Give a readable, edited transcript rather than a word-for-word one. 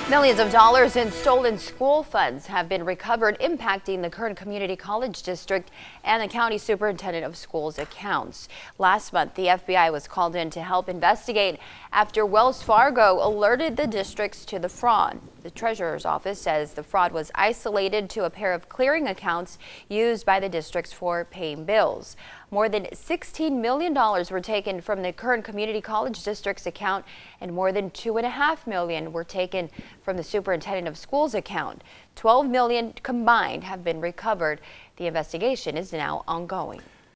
Millions of dollars in stolen school funds have been recovered, impacting the Kern Community College District and the County Superintendent of Schools accounts. Last month, the FBI was called in to help investigate after Wells Fargo alerted the districts to the fraud. The Treasurer's Office says the fraud was isolated to a pair of clearing accounts used by the districts for paying bills. More than $16 million were taken from the Kern Community College District's account, and more than $2.5 million were taken from the Superintendent of Schools account. $12 million combined have been recovered. The investigation is now ongoing.